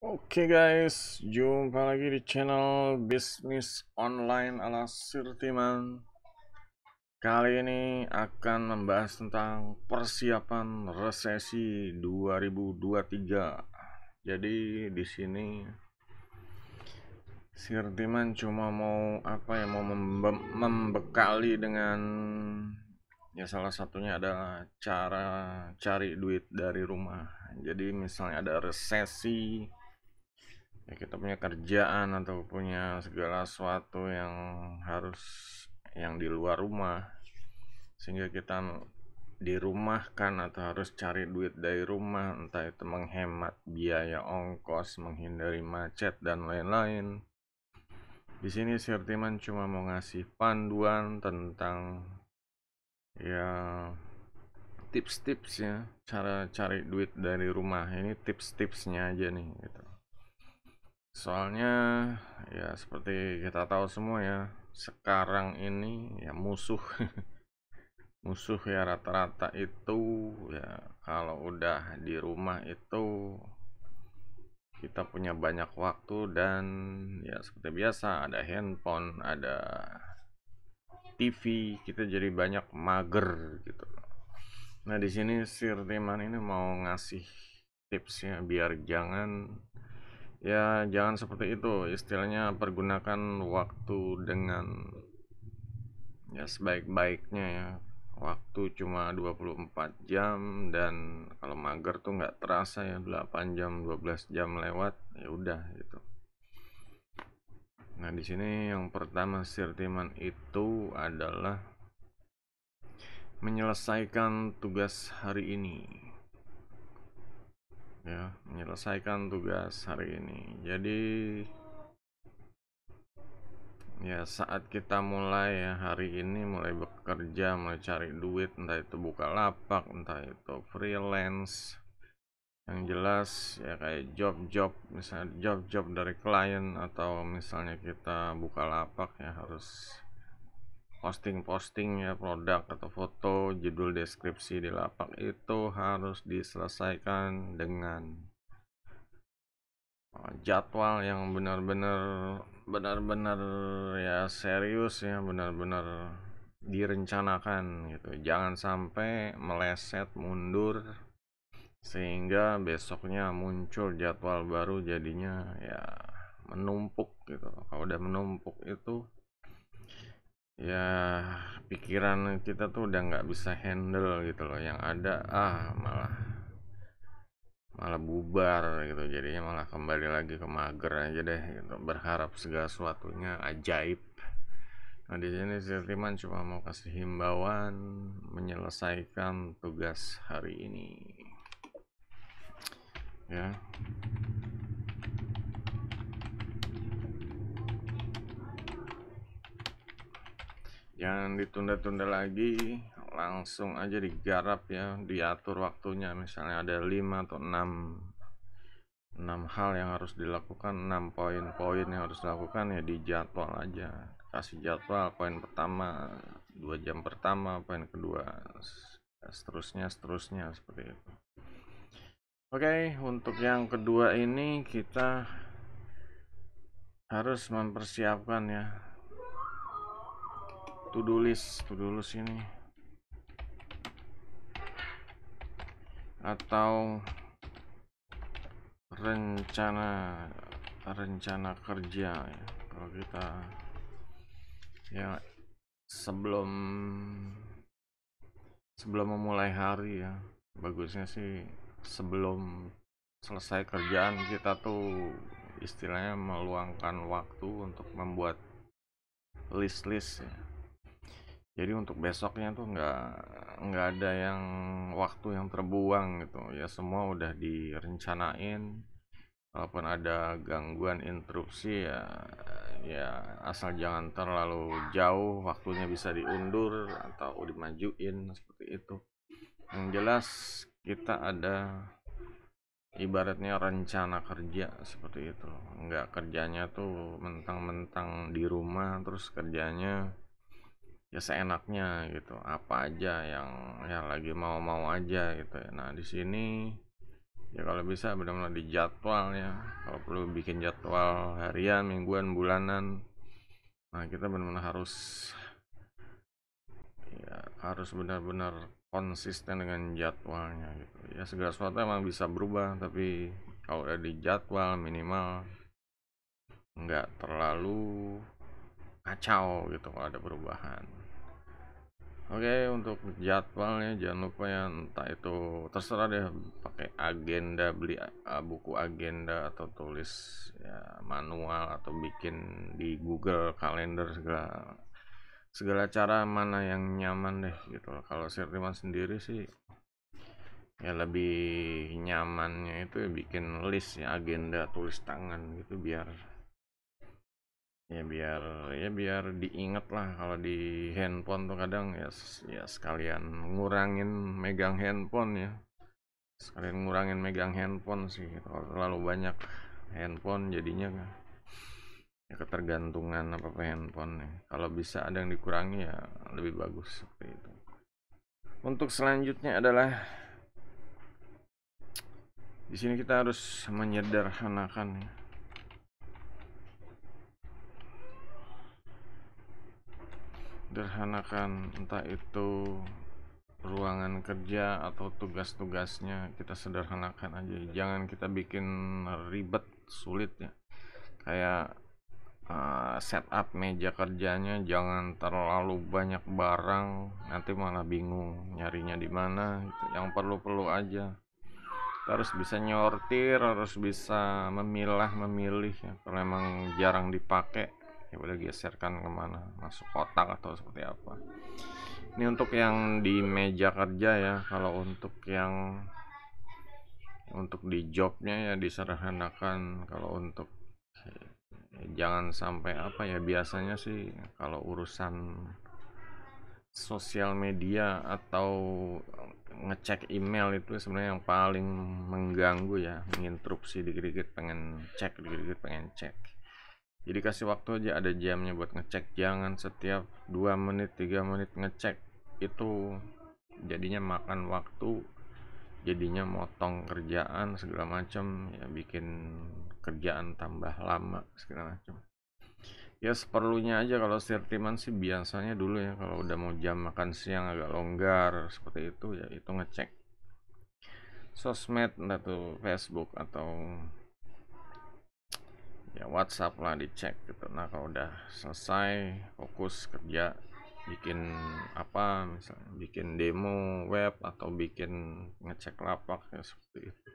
Oke guys, jumpa lagi di channel bisnis online ala Sirtiman. Kali ini akan membahas tentang persiapan resesi 2023. Jadi di sini Sirtiman cuma mau membekali dengan salah satunya adalah cara cari duit dari rumah. Jadi misalnya ada resesi, ya kita punya kerjaan atau punya segala sesuatu yang harus yang di luar rumah, sehingga kita dirumahkan atau harus cari duit dari rumah, entah itu menghemat biaya ongkos, menghindari macet dan lain-lain. Di sini Sirtiman cuma mau ngasih panduan tentang ya tips-tipsnya cara cari duit dari rumah. Ini tips-tipsnya aja nih gitu. Soalnya ya seperti kita tahu semua ya, sekarang ini ya musuh musuh ya rata-rata itu ya kalau udah di rumah itu kita punya banyak waktu dan ya seperti biasa ada handphone, ada TV, kita jadi banyak mager gitu. Nah, di sini Sirtiman ini mau ngasih tipsnya biar jangan seperti itu, istilahnya pergunakan waktu dengan ya sebaik-baiknya ya. Waktu cuma 24 jam dan kalau mager tuh nggak terasa ya, 8 jam 12 jam lewat ya udah gitu. Nah, di sini yang pertama Sirtiman itu adalah menyelesaikan tugas hari ini. Ya, menyelesaikan tugas hari ini. Jadi ya saat kita mulai ya hari ini mulai bekerja, mulai cari duit, entah itu buka lapak, entah itu freelance, yang jelas ya kayak job-job, misalnya job-job dari klien, atau misalnya kita buka lapak ya harus posting-posting ya produk atau foto, judul deskripsi di lapak itu harus diselesaikan dengan jadwal yang benar-benar ya serius ya, benar-benar direncanakan gitu. Jangan sampai meleset mundur sehingga besoknya muncul jadwal baru, jadinya ya menumpuk gitu. Kalau udah menumpuk itu ya pikiran kita tuh udah nggak bisa handle gitu loh, yang ada malah malah bubar gitu, jadinya malah kembali lagi ke mager aja deh gitu, berharap segala sesuatunya ajaib. Nah, di sini Sirtiman cuma mau kasih himbauan menyelesaikan tugas hari ini ya. Jangan ditunda-tunda lagi, langsung aja digarap ya, diatur waktunya. Misalnya ada 5 atau 6 hal yang harus dilakukan, 6 poin-poin yang harus dilakukan, ya dijadwal aja. Kasih jadwal, poin pertama 2 jam pertama, poin kedua seterusnya seperti itu. Oke, untuk yang kedua ini kita harus mempersiapkan ya to-do list ini, atau rencana kerja ya. Kalau kita ya sebelum memulai hari ya, bagusnya sih sebelum selesai kerjaan kita tuh istilahnya meluangkan waktu untuk membuat list-list ya. Jadi untuk besoknya tuh nggak ada yang waktu yang terbuang gitu ya, semua udah direncanain. Kalaupun ada gangguan interupsi ya asal jangan terlalu jauh, waktunya bisa diundur atau dimajuin seperti itu. Yang jelas kita ada ibaratnya rencana kerja seperti itu. Enggak kerjanya tuh mentang-mentang di rumah terus kerjanya ya seenaknya gitu, apa aja yang ya lagi mau-mau aja gitu ya. Nah, di sini Ya kalau bisa benar-benar dijadwal ya, kalau perlu bikin jadwal harian, mingguan, bulanan. Nah kita benar-benar harus, ya harus benar-benar konsisten dengan jadwalnya gitu ya. Segala sesuatu emang bisa berubah, tapi kalau udah dijadwal minimal nggak terlalu kacau gitu kalau ada perubahan. Oke, untuk jadwalnya jangan lupa ya, entah itu terserah deh, pakai agenda, beli buku agenda, atau tulis ya manual, atau bikin di Google Calendar, segala segala cara mana yang nyaman deh gitu loh. Kalau Sirtiman sendiri sih ya lebih nyamannya itu ya bikin list ya, agenda tulis tangan gitu, biar diinget lah. Kalau di handphone tuh kadang ya, ya sekalian ngurangin megang handphone ya, sekalian ngurangin megang handphone sih gitu. Kalau terlalu banyak handphone jadinya ya ketergantungan apa handphone ya. Kalau bisa ada yang dikurangi ya lebih bagus seperti itu. Untuk selanjutnya adalah di sini kita harus menyederhanakan ya. Sederhanakan, entah itu ruangan kerja atau tugas-tugasnya, kita sederhanakan aja. Jangan kita bikin ribet, sulit ya. Kayak setup meja kerjanya jangan terlalu banyak barang, nanti malah bingung nyarinya di mana gitu. Yang perlu-perlu aja. Kita harus bisa nyortir, harus bisa memilih ya. Kalau emang jarang dipakai ya udah geserkan kemana, masuk kotak atau seperti apa. Ini untuk yang di meja kerja ya. Kalau untuk di jobnya ya disederhanakan. Kalau untuk jangan sampai apa ya, biasanya sih kalau urusan sosial media atau ngecek email itu sebenarnya yang paling mengganggu ya, menginterupsi, dikit-dikit pengen cek, dikit-dikit pengen cek. Jadi kasih waktu aja, ada jamnya buat ngecek. Jangan setiap 2 menit 3 menit ngecek, itu jadinya makan waktu, jadinya motong kerjaan segala macam ya, bikin kerjaan tambah lama segala macam. Ya seperlunya aja. Kalau Sirtiman sih biasanya dulu ya, kalau udah mau jam makan siang agak longgar seperti itu ya, itu ngecek sosmed, entah tuh Facebook atau ya WhatsApp lah, dicek gitu. Nah kalau udah selesai fokus kerja, bikin apa, misalnya bikin demo web atau bikin ngecek lapak ya seperti itu,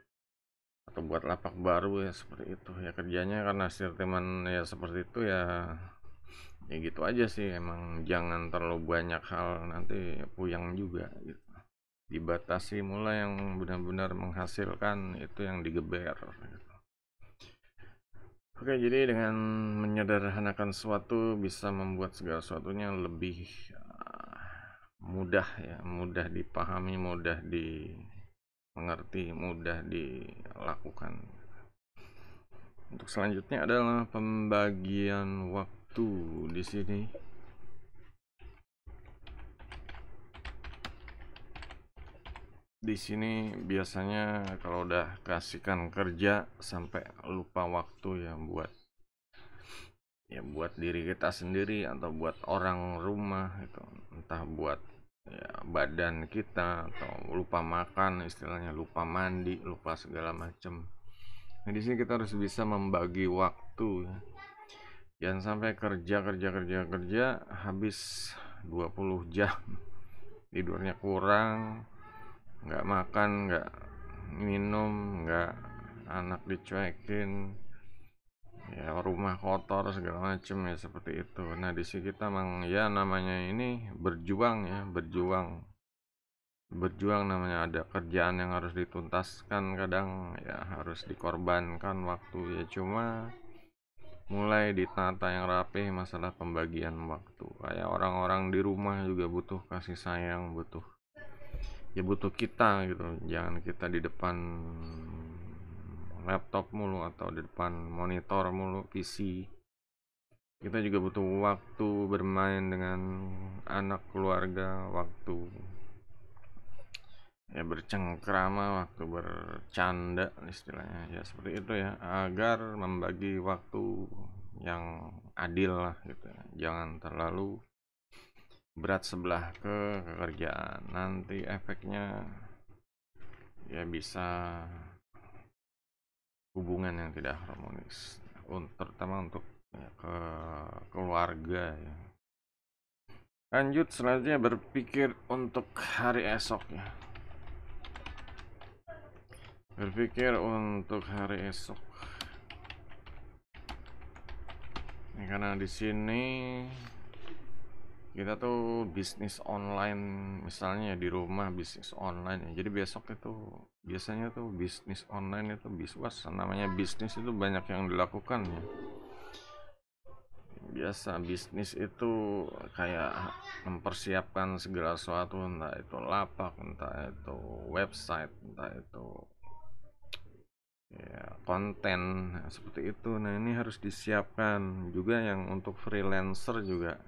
atau buat lapak baru ya seperti itu ya kerjanya. Karena Sirtiman ya seperti itu ya, ya gitu aja sih. Emang jangan terlalu banyak hal, nanti puyeng juga gitu. Dibatasi, mulai yang benar-benar menghasilkan itu yang digeber gitu. Oke, jadi dengan menyederhanakan sesuatu bisa membuat segala sesuatunya lebih mudah ya, mudah dipahami, mudah dimengerti, mudah dilakukan. Untuk selanjutnya adalah pembagian waktu di sini. Di sini biasanya kalau udah kasihkan kerja sampai lupa waktu ya buat diri kita sendiri atau buat orang rumah itu, entah buat ya badan kita, atau lupa makan, istilahnya lupa mandi, lupa segala macam. Nah di sini kita harus bisa membagi waktu ya. Jangan sampai kerja kerja kerja kerja habis 20 jam, tidurnya kurang, nggak makan, nggak minum, nggak, anak dicuekin ya, rumah kotor segala macem ya seperti itu. Nah di sini kita memang ya namanya ini berjuang ya, berjuang namanya, ada kerjaan yang harus dituntaskan, kadang ya harus dikorbankan waktu ya. Cuma mulai ditata yang rapi masalah pembagian waktu. Kayak orang-orang di rumah juga butuh kasih sayang, butuh kita gitu. Jangan kita di depan laptop mulu atau di depan monitor mulu, PC. Kita juga butuh waktu bermain dengan anak, keluarga, waktu ya bercengkrama, waktu bercanda istilahnya ya seperti itu ya, agar membagi waktu yang adil lah gitu ya. Jangan terlalu berat sebelah ke kerjaan, nanti efeknya ya bisa hubungan yang tidak harmonis, terutama untuk ya, ke keluarga ya. Lanjut selanjutnya, berpikir untuk hari esok ya. Berpikir untuk hari esok. Ini karena di sini kita tuh bisnis online, misalnya di rumah bisnis online ya. Jadi besok itu biasanya tuh bisnis online itu namanya bisnis itu banyak yang dilakukan ya. Biasa bisnis itu kayak mempersiapkan segala sesuatu, entah itu lapak, entah itu website, entah itu ya konten seperti itu. Nah ini harus disiapkan juga. Yang untuk freelancer juga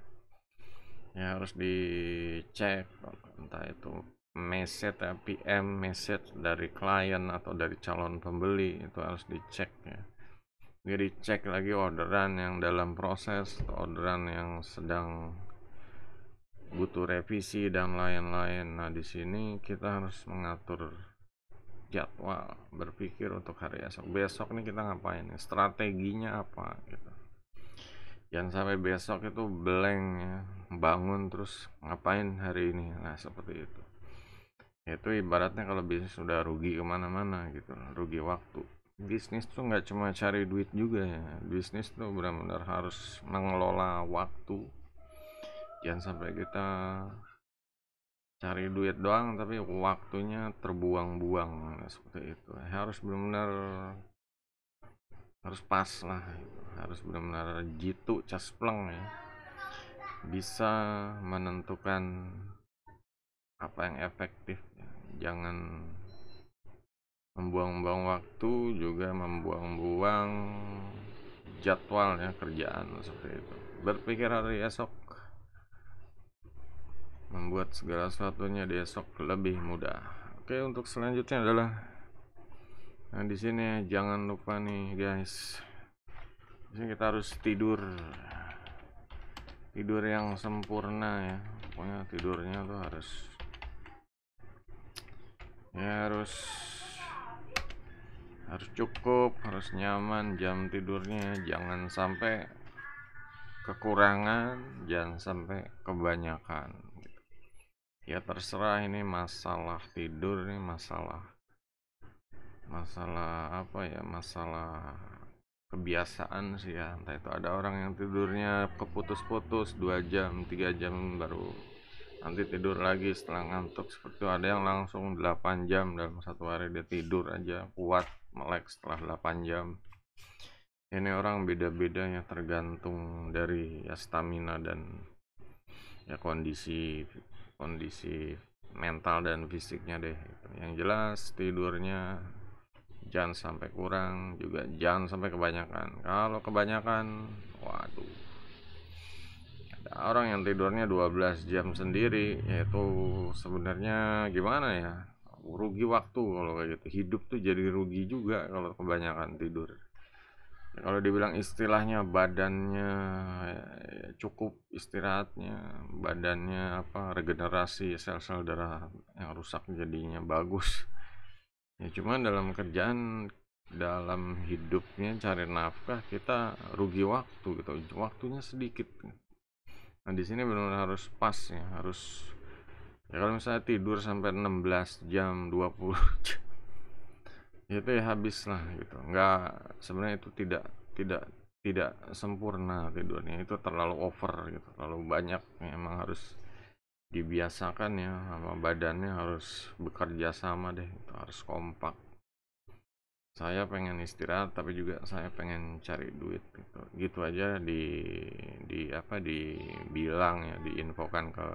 ya harus dicek, entah itu message ya, PM message dari klien atau dari calon pembeli, itu harus dicek ya. Jadi cek lagi orderan yang dalam proses, orderan yang sedang butuh revisi dan lain-lain. Nah di sini kita harus mengatur jadwal, berpikir untuk hari esok. Besok nih kita ngapain, strateginya apa gitu. Jangan sampai besok itu blank ya, bangun terus ngapain hari ini. Nah seperti itu. Itu ibaratnya kalau bisnis sudah rugi kemana-mana gitu, rugi waktu. Bisnis tuh nggak cuma cari duit juga ya. Bisnis tuh benar-benar harus mengelola waktu. Jangan sampai kita cari duit doang tapi waktunya terbuang-buang. Nah, seperti itu. Harus benar-benar harus pas lah gitu. Harus benar-benar jitu caspleng ya, bisa menentukan apa yang efektif ya. Jangan membuang-buang waktu, juga membuang-buang jadwal ya, kerjaan seperti itu. Berpikir hari esok, membuat segala sesuatunya di esok lebih mudah. Oke, untuk selanjutnya adalah, nah di sini jangan lupa nih guys, di sini kita harus tidur yang sempurna ya. Pokoknya tidurnya tuh harus cukup, harus nyaman jam tidurnya. Jangan sampai kekurangan, jangan sampai kebanyakan. Ya terserah, ini masalah tidur, ini masalah apa ya, masalah kebiasaan sih ya. Entah itu ada orang yang tidurnya keputus-putus 2 jam 3 jam baru nanti tidur lagi setelah ngantuk. Seperti itu ada yang langsung 8 jam dalam satu hari dia tidur aja kuat melek setelah 8 jam. Ini orang beda-beda ya, tergantung dari ya stamina dan ya kondisi mental dan fisiknya deh. Yang jelas tidurnya jangan sampai kurang, juga jangan sampai kebanyakan. Kalau kebanyakan, waduh, ada orang yang tidurnya 12 jam sendiri, yaitu sebenarnya gimana ya, rugi waktu kalau kayak gitu. Hidup tuh jadi rugi juga kalau kebanyakan tidur. Kalau dibilang istilahnya badannya ya, cukup istirahatnya, badannya apa, regenerasi sel-sel darah yang rusak jadinya bagus ya. Cuman dalam kerjaan, dalam hidupnya cari nafkah, kita rugi waktu gitu, waktunya sedikit. Nah di sini benar-benar harus pas ya, harus ya. Kalau misalnya tidur sampai 16 jam 20 jam itu ya habis lah gitu. Enggak, sebenarnya itu tidak tidak sempurna tidurnya, itu terlalu over gitu, terlalu banyak ya. Emang harus dibiasakan ya, sama badannya harus bekerja sama deh, itu harus kompak. Saya pengen istirahat tapi juga saya pengen cari duit gitu. Gitu aja dibilang ya, diinfokan ke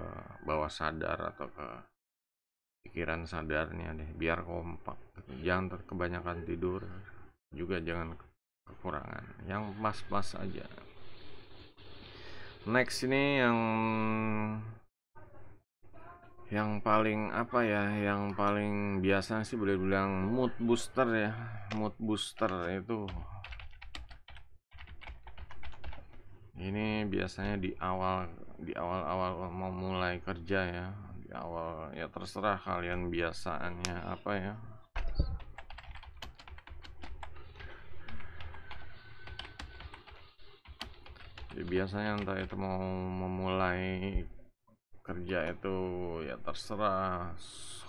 bawah sadar atau ke pikiran sadarnya deh, biar kompak gitu. Jangan kebanyakan tidur, juga jangan kekurangan, yang pas-pas aja. Next ini yang Yang paling apa ya, yang paling biasa sih boleh bilang mood booster ya. Mood booster itu ini biasanya di awal mau mulai kerja ya. Di awal ya terserah kalian biasaannya apa ya. Jadi biasanya entah itu mau memulai kerja itu ya terserah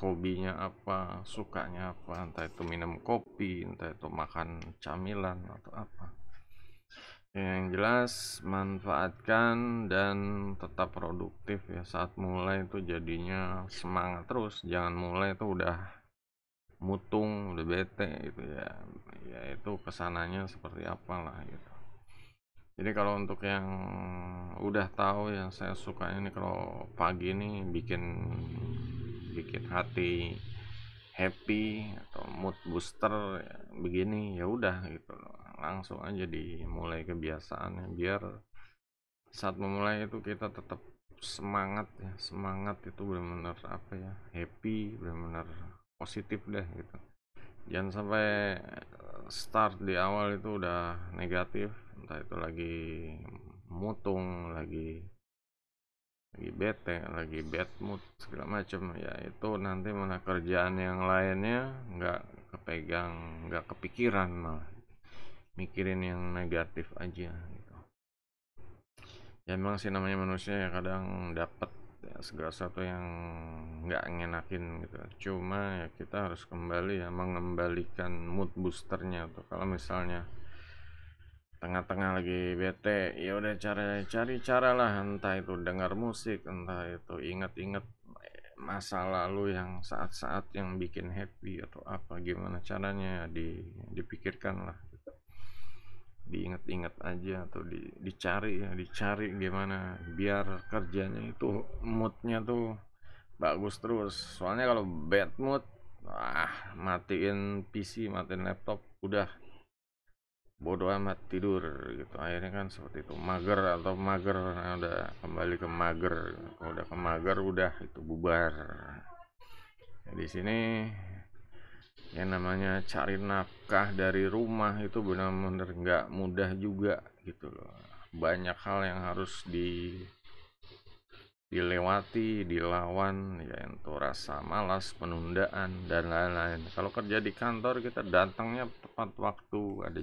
hobinya apa, sukanya apa, entah itu minum kopi, entah itu makan camilan atau apa. Yang jelas manfaatkan dan tetap produktif ya saat mulai itu, jadinya semangat terus. Jangan mulai itu udah mutung, udah bete gitu ya. Ya itu kesananya seperti apalah gitu. Jadi kalau untuk yang udah tahu, yang saya suka ini kalau pagi ini bikin bikin hati happy atau mood booster ya, begini ya udah gitu loh. Langsung aja dimulai kebiasaannya biar saat memulai itu kita tetap semangat ya. Semangat itu benar-benar apa ya, happy, benar-benar positif deh gitu. Jangan sampai start di awal itu udah negatif, entah itu lagi mutung, lagi bete, lagi bad mood segala macam ya, itu nanti malah kerjaan yang lainnya nggak kepegang, nggak kepikiran, malah mikirin yang negatif aja gitu. Ya memang sih namanya manusia ya, kadang dapat ya, segala sesuatu yang nggak ngenakin gitu. Cuma ya kita harus kembali ya mengembalikan mood boosternya tuh. Kalau misalnya tengah-tengah lagi bete, ya udah cari cara lah, entah itu dengar musik, entah itu ingat-ingat masa lalu yang saat-saat yang bikin happy atau apa, gimana caranya dipikirkan lah, diingat-ingat aja atau dicari gimana biar kerjanya itu moodnya tuh bagus terus. Soalnya kalau bad mood, matiin PC, matiin laptop, udah bodoh amat, tidur gitu. Akhirnya kan seperti itu, mager atau mager, nah, udah kembali ke mager. Kalau udah ke mager, udah itu bubar. Nah, di sini yang namanya cari nafkah dari rumah itu benar-benar nggak mudah juga gitu loh. Banyak hal yang harus dilewati, dilawan, ya itu rasa malas, penundaan dan lain-lain. Kalau kerja di kantor kita datangnya tepat waktu, ada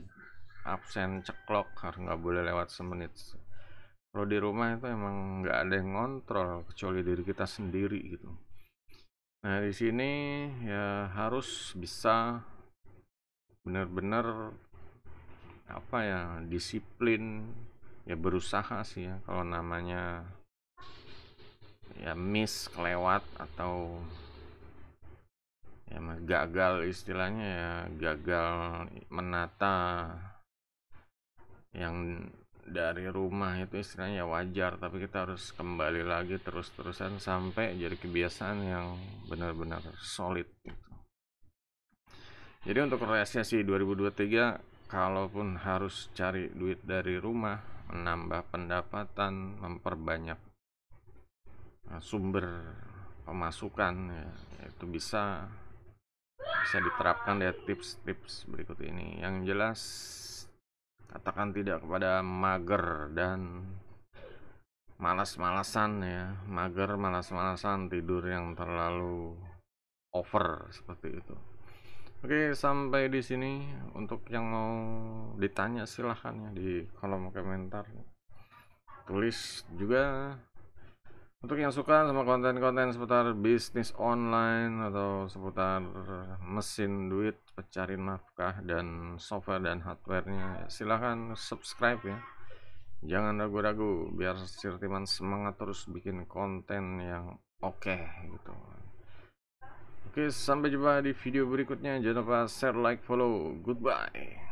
absen ceklok, harus nggak boleh lewat semenit. Kalau di rumah itu emang nggak ada yang ngontrol kecuali diri kita sendiri gitu. Nah di sini ya harus bisa benar-benar apa ya, disiplin ya, berusaha sih ya. Kalau namanya ya miss, kelewat atau ya gagal, istilahnya ya gagal menata yang dari rumah itu, istilahnya ya wajar, tapi kita harus kembali lagi terus-terusan sampai jadi kebiasaan yang benar-benar solid gitu. Jadi untuk resesi 2023, kalaupun harus cari duit dari rumah, menambah pendapatan, memperbanyak sumber pemasukan ya, itu bisa diterapkan dari tips-tips berikut ini. Yang jelas, katakan tidak kepada mager dan malas-malasan ya. Mager, malas-malasan, tidur yang terlalu over seperti itu. Oke, sampai di sini. Untuk yang mau ditanya silahkan ya di kolom komentar. Tulis juga. Untuk yang suka sama konten-konten seputar bisnis online atau seputar mesin duit, pencari nafkah, dan software dan hardware-nya, silahkan subscribe ya. Jangan ragu-ragu, biar Sirtiman semangat terus bikin konten yang oke gitu. Oke, sampai jumpa di video berikutnya. Jangan lupa share, like, follow. Goodbye.